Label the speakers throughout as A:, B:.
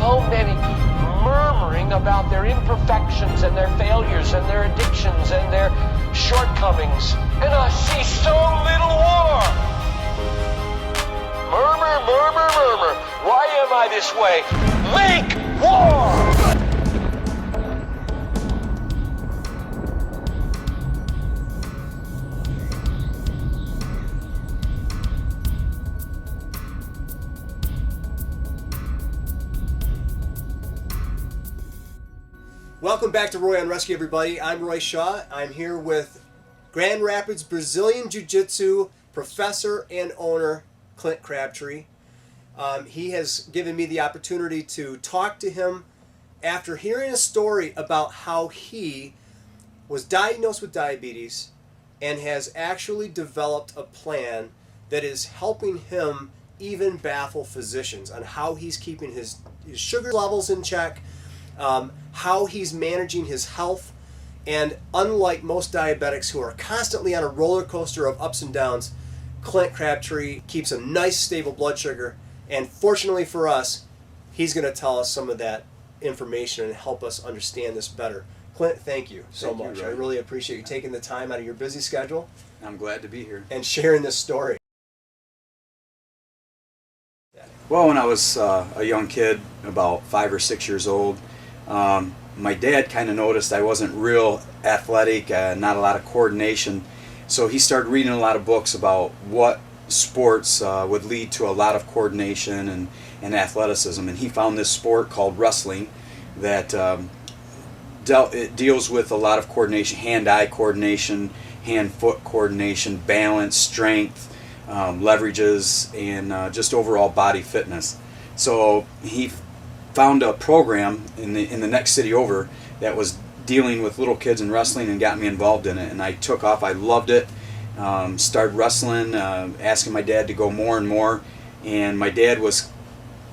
A: so many murmuring about their imperfections and their failures and their addictions and their shortcomings. And I see so little war. Murmur, murmur, murmur. Why am I this way? Make war!
B: Welcome back to Roy on Rescue, everybody. I'm Roy Shaw. I'm here with Grand Rapids Brazilian Jiu-Jitsu professor and owner Clint Crabtree. He has given me the opportunity to talk to him after hearing a story about how he was diagnosed with diabetes and has actually developed a plan that is helping him even baffle physicians on how he's keeping his sugar levels in check, how he's managing his health. And unlike most diabetics who are constantly on a roller coaster of ups and downs, Clint Crabtree keeps a nice stable blood sugar, and fortunately for us, he's going to tell us some of that information and help us understand this better. Clint, thank you so much. I really appreciate you taking the time out of your busy schedule.
C: I'm glad to be here.
B: And sharing this story.
C: Well, when I was a young kid, about 5 or 6 years old, my dad kind of noticed I wasn't real athletic, not a lot of coordination. So he started reading a lot of books about what sports would lead to a lot of coordination and athleticism. And he found this sport called wrestling that it deals with a lot of coordination, hand-eye coordination, hand-foot coordination, balance, strength, leverages, and just overall body fitness. So he found a program in the next city over that was dealing with little kids in wrestling and got me involved in it, and I took off. I loved it. Started wrestling, asking my dad to go more and more, and my dad was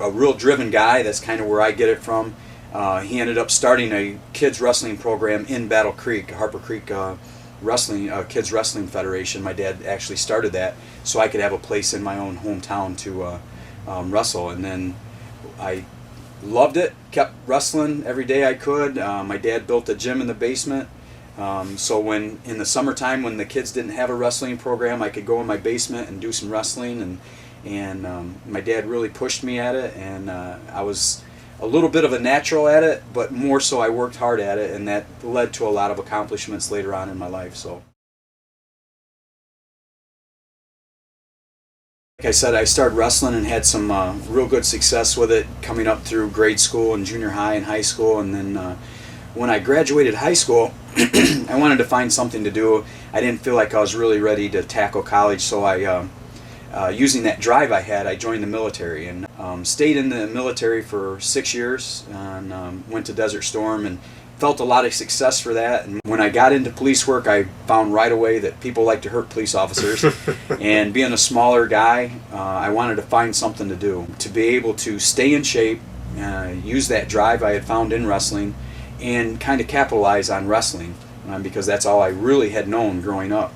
C: a real driven guy. That's kind of where I get it from. He ended up starting a kids wrestling program in Battle Creek, Harper Creek wrestling kids wrestling federation. My dad actually started that so I could have a place in my own hometown to wrestle, and then I loved it, kept wrestling every day I could. My dad built a gym in the basement, so when in the summertime when the kids didn't have a wrestling program, I could go in my basement and do some wrestling, and my dad really pushed me at it, and I was a little bit of a natural at it, but more so I worked hard at it, and that led to a lot of accomplishments later on in my life. So, like I said, I started wrestling and had some real good success with it coming up through grade school and junior high and high school. And then when I graduated high school, I wanted to find something to do. I didn't feel like I was really ready to tackle college, so I, using that drive I had, I joined the military and stayed in the military for 6 years and went to Desert Storm and felt a lot of success for that. And when I got into police work, I found right away that people like to hurt police officers. And being a smaller guy, I wanted to find something to do, to be able to stay in shape, use that drive I had found in wrestling, and kind of capitalize on wrestling, because that's all I really had known growing up,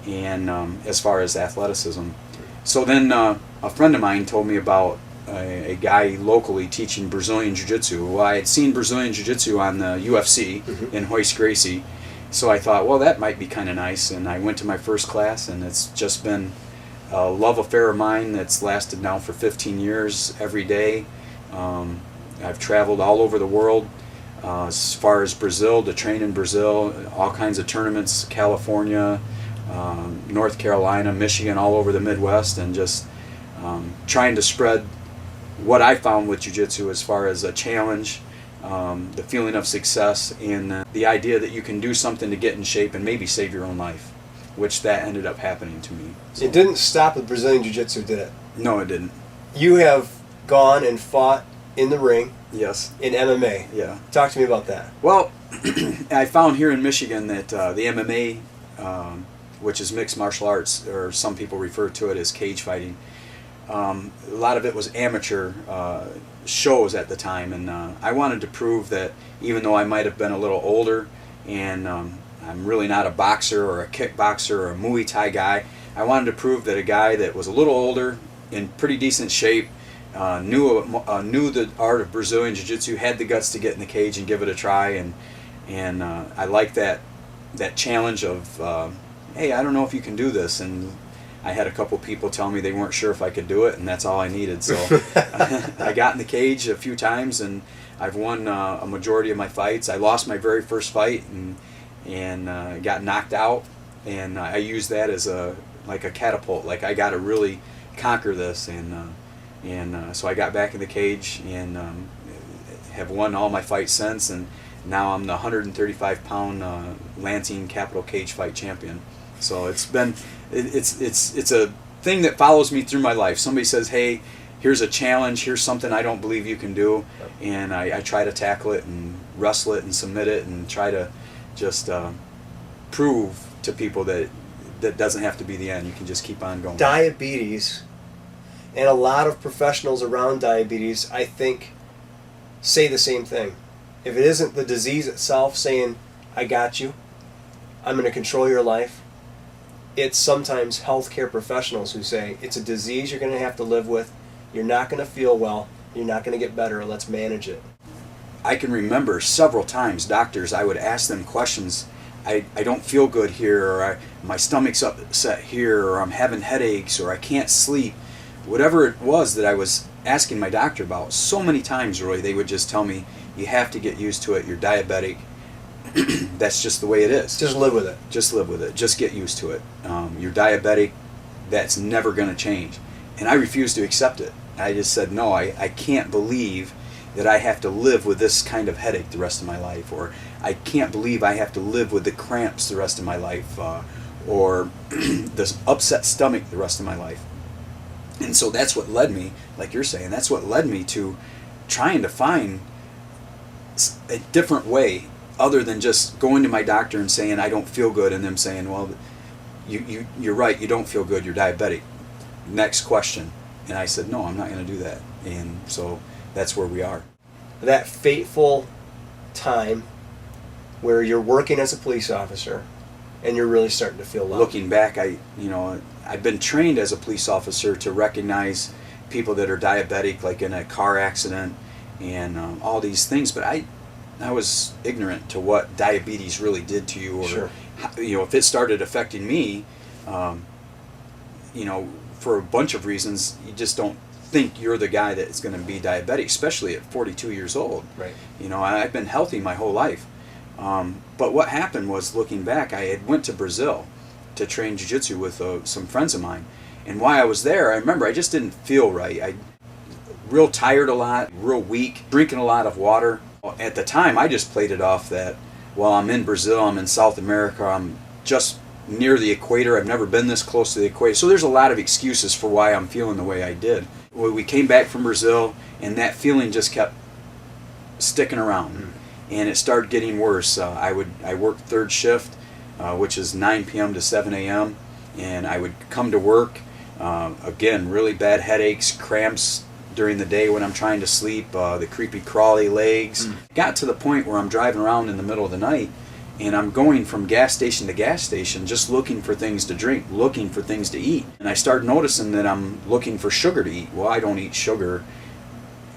C: and as far as athleticism. So then a friend of mine told me about a guy locally teaching Brazilian Jiu-Jitsu. Well, I had seen Brazilian Jiu-Jitsu on the UFC in Hoist Gracie, so I thought, well, that might be kind of nice, and I went to my first class, and it's just been a love affair of mine that's lasted now for 15 years every day. I've traveled all over the world, as far as Brazil, to train in Brazil, all kinds of tournaments, California, North Carolina, Michigan, all over the Midwest, and just trying to spread what I found with Jiu-Jitsu as far as a challenge, the feeling of success, and the idea that you can do something to get in shape and maybe save your own life, which that ended up happening to me. So,
B: it didn't stop with Brazilian Jiu-Jitsu, did it?
C: No, it didn't.
B: You have gone and fought in the ring.
C: Yes.
B: In MMA.
C: Yeah.
B: Talk to me about that.
C: Well, I found here in Michigan that the MMA, which is mixed martial arts, or some people refer to it as cage fighting, a lot of it was amateur shows at the time, and I wanted to prove that even though I might have been a little older, and I'm really not a boxer or a kickboxer or a Muay Thai guy, I wanted to prove that a guy that was a little older, in pretty decent shape, knew the art of Brazilian Jiu-Jitsu, had the guts to get in the cage and give it a try, and I like that challenge of, hey, I don't know if you can do this, and I had a couple people tell me they weren't sure if I could do it, and that's all I needed. So I got in the cage a few times, and I've won a majority of my fights. I lost my very first fight and got knocked out, and I used that as like a catapult. Like, I got to really conquer this, and so I got back in the cage and have won all my fights since, and now I'm the 135-pound Lansing Capital Cage Fight champion. So it's a thing that follows me through my life. Somebody says, hey, here's a challenge, here's something I don't believe you can do, and I try to tackle it and wrestle it and submit it and try to just prove to people that doesn't have to be the end. You can just keep on going.
B: Diabetes, and a lot of professionals around diabetes, I think, say the same thing. If it isn't the disease itself saying, I got you, I'm going to control your life, it's sometimes healthcare professionals who say, it's a disease you're going to have to live with, you're not going to feel well, you're not going to get better, let's manage it.
C: I can remember several times doctors, I would ask them questions, I don't feel good here, or my stomach's upset here, or I'm having headaches, or I can't sleep. Whatever it was that I was asking my doctor about, so many times, Roy, they would just tell me, you have to get used to it, you're diabetic, that's just the way it is.
B: Just live with it.
C: Just live with it, just get used to it. You're diabetic, that's never going to change. And I refused to accept it. I just said, no, I can't believe that I have to live with this kind of headache the rest of my life, or I can't believe I have to live with the cramps the rest of my life, or this upset stomach the rest of my life. And so that's what led me, like you're saying, that's what led me to trying to find a different way other than just going to my doctor and saying I don't feel good, and them saying, well, you're right, you don't feel good, you're diabetic. Next question. And I said, no, I'm not going to do that. And so that's where we are.
B: That fateful time where you're working as a police officer and you're really starting to feel low.
C: Looking back, I've been trained as a police officer to recognize people that are diabetic, like in a car accident and all these things, but I was ignorant to what diabetes really did to you, or
B: Sure.
C: If it started affecting me, for a bunch of reasons, you just don't think you're the guy that's going to be diabetic, especially at 42 years old.
B: Right.
C: I've been healthy my whole life. But what happened was, looking back, I had went to Brazil to train jiu-jitsu with some friends of mine. And while I was there, I remember I just didn't feel right. I real tired a lot, real weak, drinking a lot of water. At the time, I just played it off that, well, I'm in Brazil, I'm in South America, I'm just near the equator, I've never been this close to the equator. So there's a lot of excuses for why I'm feeling the way I did. Well, we came back from Brazil, and that feeling just kept sticking around. And it started getting worse. I worked third shift, which is 9 p.m. to 7 a.m., and I would come to work, again, really bad headaches, cramps during the day when I'm trying to sleep, the creepy crawly legs. Got to the point where I'm driving around in the middle of the night, and I'm going from gas station to gas station just looking for things to drink, looking for things to eat. And I started noticing that I'm looking for sugar to eat. Well, I don't eat sugar.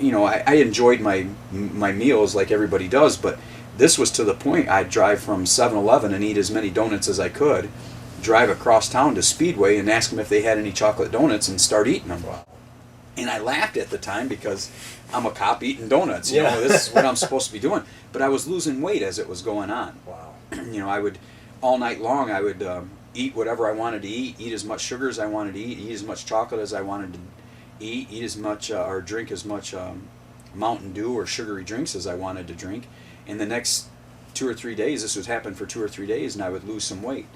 C: I enjoyed my meals like everybody does, but this was to the point I'd drive from 7-Eleven and eat as many donuts as I could, drive across town to Speedway and ask them if they had any chocolate donuts and start eating them. And I laughed at the time because I'm a cop eating donuts. This is what I'm supposed to be doing. But I was losing weight as it was going on.
B: Wow.
C: I would, all night long, I would eat whatever I wanted to eat as much sugar as I wanted to eat as much chocolate as I wanted to eat as much, or drink as much Mountain Dew or sugary drinks as I wanted to drink. And the next 2 or 3 days, this would happen for 2 or 3 days, and I would lose some weight.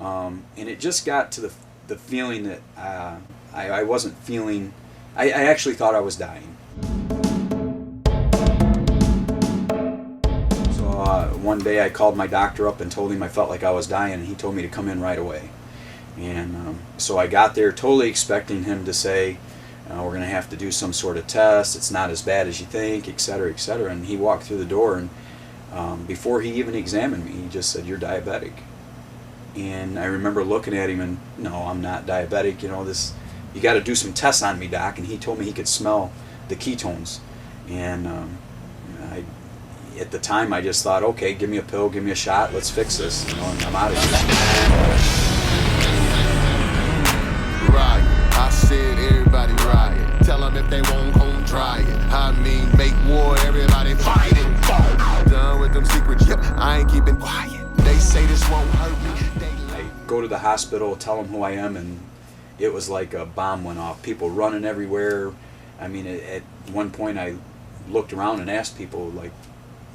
C: And it just got to the feeling that I wasn't feeling, I actually thought I was dying. So one day I called my doctor up and told him I felt like I was dying, and he told me to come in right away. And so I got there totally expecting him to say, we're going to have to do some sort of test, it's not as bad as you think, etc., etc. And he walked through the door, and before he even examined me, he just said, you're diabetic. And I remember looking at him and, no, I'm not diabetic, you got to do some tests on me, doc. And he told me he could smell the ketones. And at the time, I just thought, okay, give me a pill, give me a shot, let's fix this, and I'm out of here.
D: Riot, I said everybody riot. Tell them if they won't, gon' try it. I mean, make war, everybody fight it. Done with them secrets, yep, I ain't keeping quiet. They say this won't hurt me.
C: I go to the hospital, tell them who I am, and it was like a bomb went off. People running everywhere. I mean, at one point I looked around and asked people, like,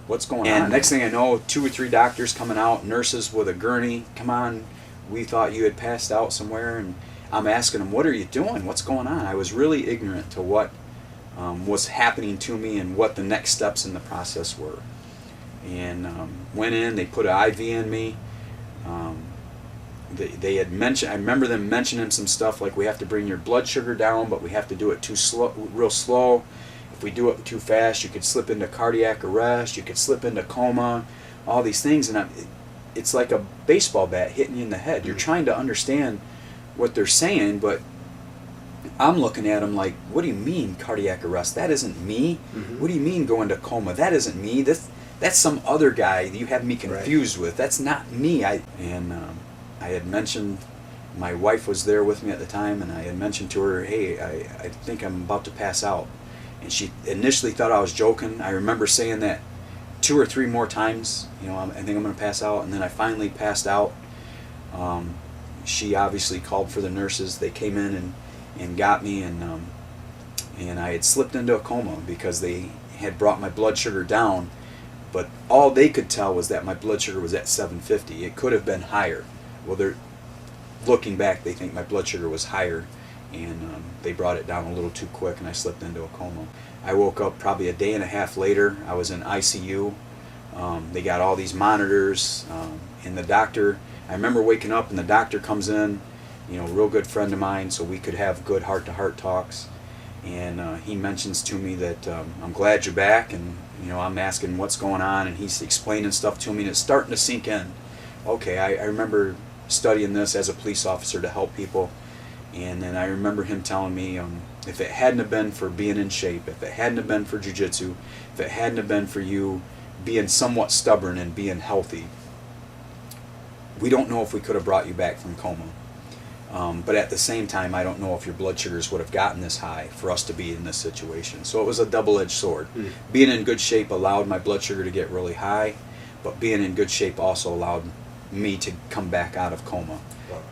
C: what's going on? And next thing I know, 2 or 3 doctors coming out, nurses with a gurney. Come on, we thought you had passed out somewhere. And I'm asking them, what are you doing? What's going on? I was really ignorant to what was happening to me and what the next steps in the process were. And went in, they put an IV in me. They had mentioned, I remember them mentioning some stuff like we have to bring your blood sugar down, but we have to do it real slow. If we do it too fast, you could slip into cardiac arrest, you could slip into coma, all these things. And it's like a baseball bat hitting you in the head. You're trying to understand what they're saying, but I'm looking at them like, what do you mean cardiac arrest? That isn't me. Mm-hmm. What do you mean going to coma? That isn't me. That's some other guy that you have me confused with. That's not me. I had mentioned, my wife was there with me at the time, and I had mentioned to her, hey, I think I'm about to pass out. And she initially thought I was joking. I remember saying that 2 or 3 more times, you know, I think I'm going to pass out. And then I finally passed out. She obviously called for the nurses. They came in and got me, and I had slipped into a coma because they had brought my blood sugar down. But all they could tell was that my blood sugar was at 750. It could have been higher. Well, they're looking back, they think my blood sugar was higher, and they brought it down a little too quick, and I slipped into a coma. I woke up probably a day and a half later. I was in ICU. They got all these monitors, and the doctor, I remember waking up, and the doctor comes in, you know, real good friend of mine, so we could have good heart-to-heart talks. And he mentions to me that I'm glad you're back, and you know, I'm asking what's going on, and he's explaining stuff to me, and it's starting to sink in. Okay, I remember studying this as a police officer to help people, and then I remember him telling me, if it hadn't have been for being in shape, if it hadn't have been for jiu-jitsu, if it hadn't have been for you being somewhat stubborn and being healthy, we don't know if we could have brought you back from coma. But at the same time, I don't know if your blood sugars would have gotten this high for us to be in this situation. So it was a double-edged sword. Being in good shape allowed my blood sugar to get really high, but being in good shape also allowed me to come back out of coma.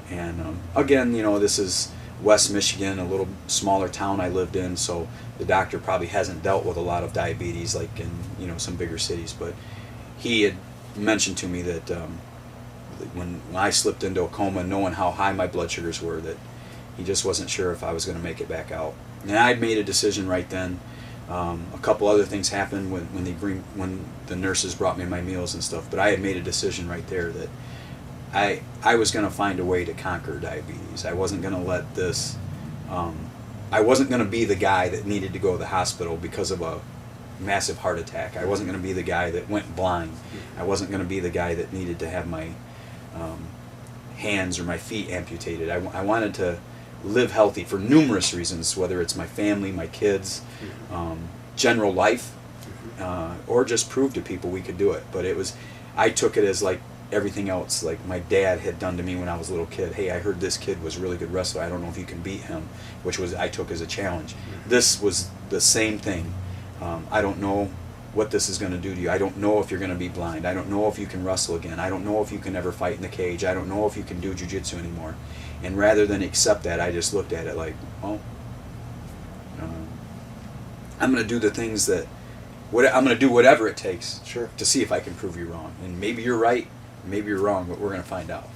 C: And again, you know, this is West Michigan, a little smaller town I lived in, so the doctor probably hasn't dealt with a lot of diabetes like in, you know, some bigger cities. But he had mentioned to me that when I slipped into a coma, knowing how high my blood sugars were, that he just wasn't sure if I was going to make it back out. And I'd made a decision right then. A couple other things happened when the nurses brought me my meals and stuff, but I had made a decision right there that I was going to find a way to conquer diabetes. I wasn't going to let this, I wasn't going to be the guy that needed to go to the hospital because of a massive heart attack. I wasn't going to be the guy that went blind. I wasn't going to be the guy that needed to have my hands or my feet amputated. I wanted to live healthy for numerous reasons, whether it's my family, my kids, general life, or just prove to people we could do it. But I took it as like everything else, like my dad had done to me when I was a little kid. Hey, I heard this kid was a really good wrestler. I don't know if you can beat him, which I took as a challenge. This was the same thing. I don't know what this is going to do to you. I don't know if you're going to be blind. I don't know if you can wrestle again. I don't know if you can ever fight in the cage. I don't know if you can do jiu-jitsu anymore. And rather than accept that, I just looked at it like, well, I'm going to do the things that, I'm going to do whatever it takes to see if I can prove you wrong. And maybe you're right, maybe you're wrong, but we're going to find out.